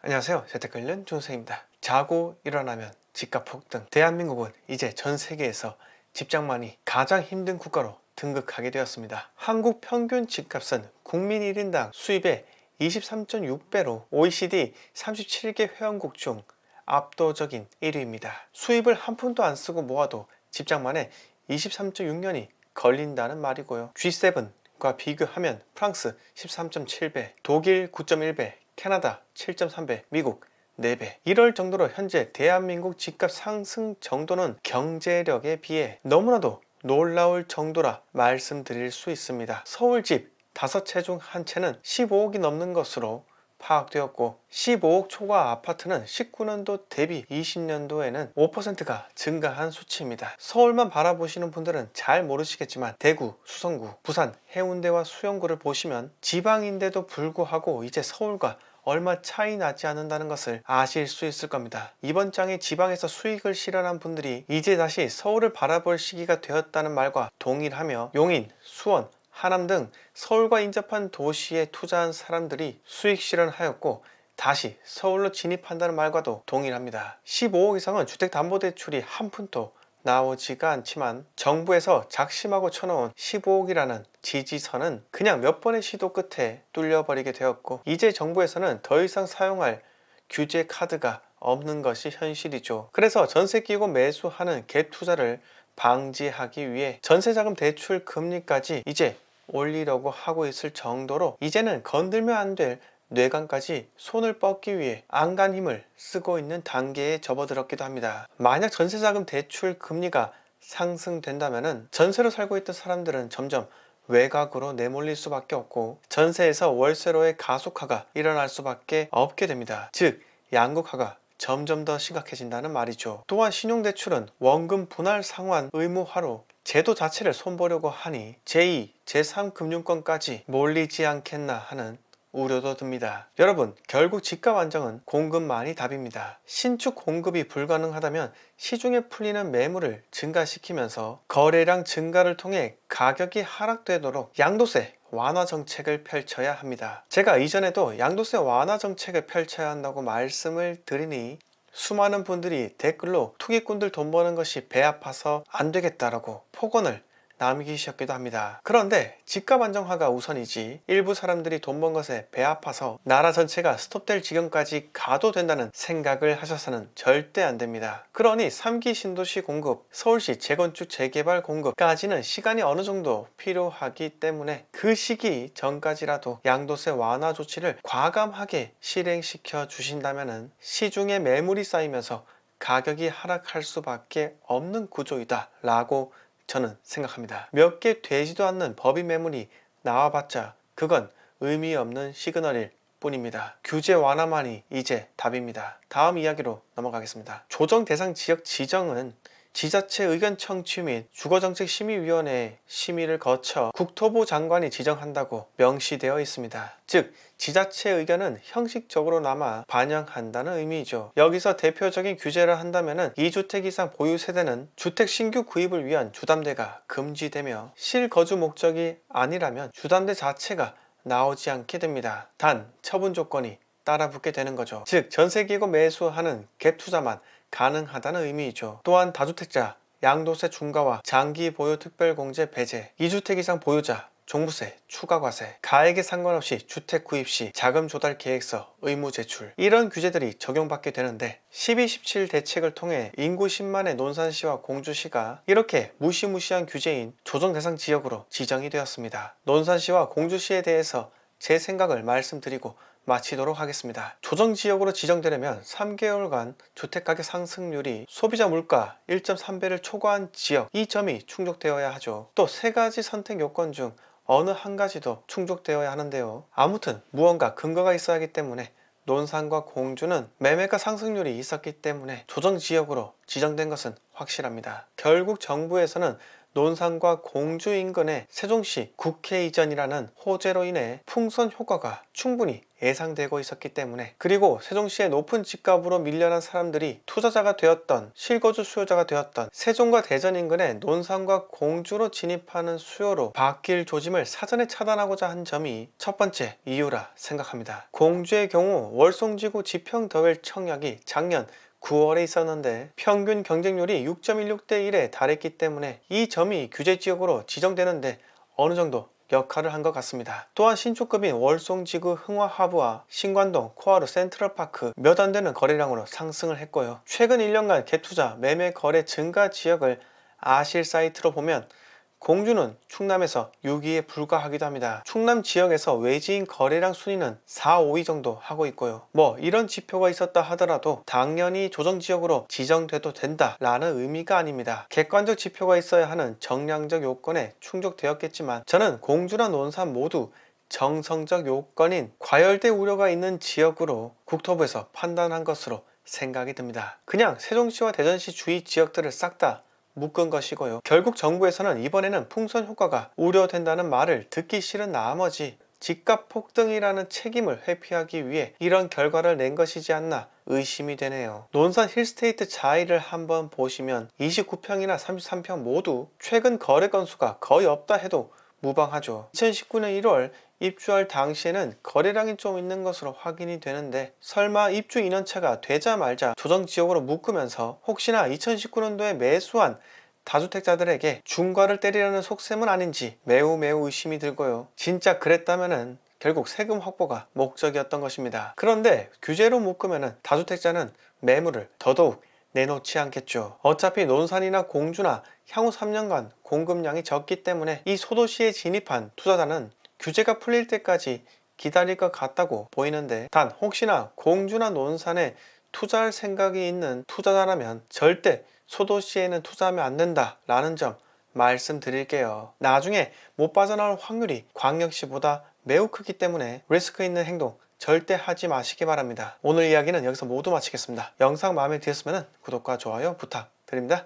안녕하세요. 재테크관련 준쌤입니다. 자고 일어나면 집값 폭등. 대한민국은 이제 전 세계에서 집장만이 가장 힘든 국가로 등극하게 되었습니다. 한국 평균 집값은 국민 1인당 수입의 23.6배로 OECD 37개 회원국 중 압도적인 1위입니다. 수입을 한 푼도 안 쓰고 모아도 집장만에 23.6년이 걸린다는 말이고요. G7과 비교하면 프랑스 13.7배, 독일 9.1배, 캐나다 7.3배, 미국 4배. 이럴 정도로 현재 대한민국 집값 상승 정도는 경제력에 비해 너무나도 놀라울 정도라 말씀드릴 수 있습니다. 서울집 5채 중 한 채는 15억이 넘는 것으로 파악되었고 15억 초과 아파트는 19년도 대비 20년도에는 5%가 증가한 수치입니다. 서울만 바라보시는 분들은 잘 모르시겠지만 대구, 수성구, 부산, 해운대와 수영구를 보시면 지방인데도 불구하고 이제 서울과 얼마 차이 나지 않는다는 것을 아실 수 있을 겁니다. 이번 장에 지방에서 수익을 실현한 분들이 이제 다시 서울을 바라볼 시기가 되었다는 말과 동일하며 용인, 수원, 하남 등 서울과 인접한 도시에 투자한 사람들이 수익 실현하였고 다시 서울로 진입한다는 말과도 동일합니다. 15억 이상은 주택담보대출이 한 푼도 나오지가 않지만 정부에서 작심하고 쳐놓은 15억이라는 지지선은 그냥 몇 번의 시도 끝에 뚫려버리게 되었고 이제 정부에서는 더 이상 사용할 규제 카드가 없는 것이 현실이죠. 그래서 전세 끼고 매수하는 갭 투자를 방지하기 위해 전세자금 대출 금리까지 이제 올리려고 하고 있을 정도로 이제는 건들면 안 될 뇌관까지 손을 뻗기 위해 안간 힘을 쓰고 있는 단계에 접어들었기도 합니다. 만약 전세자금 대출 금리가 상승된다면 전세로 살고 있던 사람들은 점점 외곽으로 내몰릴 수밖에 없고 전세에서 월세로의 가속화가 일어날 수밖에 없게 됩니다. 즉 양극화가 점점 더 심각해진다는 말이죠. 또한 신용대출은 원금 분할 상환 의무화로 제도 자체를 손보려고 하니 제2, 제3금융권까지 몰리지 않겠나 하는 우려도 듭니다. 여러분, 결국 집값 안정은 공급만이 답입니다. 신축 공급이 불가능하다면 시중에 풀리는 매물을 증가시키면서 거래량 증가를 통해 가격이 하락되도록 양도세 완화 정책을 펼쳐야 합니다. 제가 이전에도 양도세 완화 정책을 펼쳐야 한다고 말씀을 드리니 수많은 분들이 댓글로 투기꾼들 돈 버는 것이 배 아파서 안 되겠다라고 폭언을 남기셨기도 합니다. 그런데 집값 안정화가 우선이지 일부 사람들이 돈 번 것에 배 아파서 나라 전체가 스톱될 지경까지 가도 된다는 생각을 하셔서는 절대 안 됩니다. 그러니 3기 신도시 공급, 서울시 재건축 재개발 공급까지는 시간이 어느 정도 필요하기 때문에 그 시기 전까지라도 양도세 완화 조치를 과감하게 실행시켜 주신다면 시중에 매물이 쌓이면서 가격이 하락할 수밖에 없는 구조이다 라고 저는 생각합니다. 몇 개 되지도 않는 법인 매물이 나와봤자 그건 의미 없는 시그널일 뿐입니다. 규제 완화만이 이제 답입니다. 다음 이야기로 넘어가겠습니다. 조정 대상 지역 지정은 지자체 의견 청취 및 주거정책심의위원회 심의를 거쳐 국토부 장관이 지정한다고 명시되어 있습니다. 즉 지자체 의견은 형식적으로나마 반영한다는 의미이죠. 여기서 대표적인 규제를 한다면 2주택 이상 보유 세대는 주택 신규 구입을 위한 주담대가 금지되며 실거주 목적이 아니라면 주담대 자체가 나오지 않게 됩니다. 단 처분 조건이 따라붙게 되는 거죠. 즉 전세기고 매수하는 갭 투자만 가능하다는 의미이죠. 또한 다주택자 양도세 중과와 장기 보유 특별공제 배제, 2주택 이상 보유자 종부세, 추가과세, 가액에 상관없이 주택 구입 시 자금 조달 계획서 의무 제출, 이런 규제들이 적용받게 되는데 12.17 대책을 통해 인구 10만의 논산시와 공주시가 이렇게 무시무시한 규제인 조정 대상 지역으로 지정이 되었습니다. 논산시와 공주시에 대해서 제 생각을 말씀드리고 마치도록 하겠습니다. 조정지역으로 지정되려면 3개월간 주택가격 상승률이 소비자 물가 1.3배를 초과한 지역, 이 점이 충족되어야 하죠. 또 3가지 선택 요건 중 어느 한 가지도 충족되어야 하는데요. 아무튼 무언가 근거가 있어야 하기 때문에 논산과 공주는 매매가 상승률이 있었기 때문에 조정지역으로 지정된 것은 확실합니다. 결국 정부에서는 논산과 공주 인근의 세종시 국회 이전이라는 호재로 인해 풍선 효과가 충분히 예상되고 있었기 때문에, 그리고 세종시의 높은 집값으로 밀려난 사람들이 투자자가 되었던, 실거주 수요자가 되었던 세종과 대전 인근의 논산과 공주로 진입하는 수요로 바뀔 조짐을 사전에 차단하고자 한 점이 첫 번째 이유라 생각합니다. 공주의 경우 월송지구 지평더웰 청약이 작년 9월에 있었는데 평균 경쟁률이 6.16대 1에 달했기 때문에 이 점이 규제지역으로 지정되는데 어느 정도 역할을 한 것 같습니다. 또한 신축급인 월송지구 흥화하브와 신관동 코아루 센트럴파크 몇 안 되는 거래량으로 상승을 했고요. 최근 1년간 갭투자 매매 거래 증가 지역을 아실 사이트로 보면 공주는 충남에서 6위에 불과하기도 합니다. 충남 지역에서 외지인 거래량 순위는 4, 5위 정도 하고 있고요. 뭐 이런 지표가 있었다 하더라도 당연히 조정지역으로 지정돼도 된다 라는 의미가 아닙니다. 객관적 지표가 있어야 하는 정량적 요건에 충족되었겠지만, 저는 공주나 논산 모두 정성적 요건인 과열대 우려가 있는 지역으로 국토부에서 판단한 것으로 생각이 듭니다. 그냥 세종시와 대전시 주위 지역들을 싹 다 묶은 것이고요. 결국 정부에서는 이번에는 풍선 효과가 우려된다는 말을 듣기 싫은 나머지 집값 폭등이라는 책임을 회피하기 위해 이런 결과를 낸 것이지 않나 의심이 되네요. 논산 힐스테이트 자이를 한번 보시면 29평이나 33평 모두 최근 거래 건수가 거의 없다 해도 무방하죠. 2019년 1월 입주할 당시에는 거래량이 좀 있는 것으로 확인이 되는데, 설마 입주 2년차가 되자 말자 조정지역으로 묶으면서 혹시나 2019년도에 매수한 다주택자들에게 중과를 때리려는 속셈은 아닌지 매우 의심이 들고요. 진짜 그랬다면은 결국 세금 확보가 목적이었던 것입니다. 그런데 규제로 묶으면은 다주택자는 매물을 더더욱 내놓지 않겠죠. 어차피 논산이나 공주나 향후 3년간 공급량이 적기 때문에 이 소도시에 진입한 투자자는 규제가 풀릴 때까지 기다릴 것 같다고 보이는데, 단 혹시나 공주나 논산에 투자할 생각이 있는 투자자라면 절대 소도시에는 투자하면 안 된다 라는 점 말씀드릴게요. 나중에 못 빠져나올 확률이 광역시보다 매우 크기 때문에 리스크 있는 행동 절대 하지 마시기 바랍니다. 오늘 이야기는 여기서 모두 마치겠습니다. 영상 마음에 드셨으면 구독과 좋아요 부탁드립니다.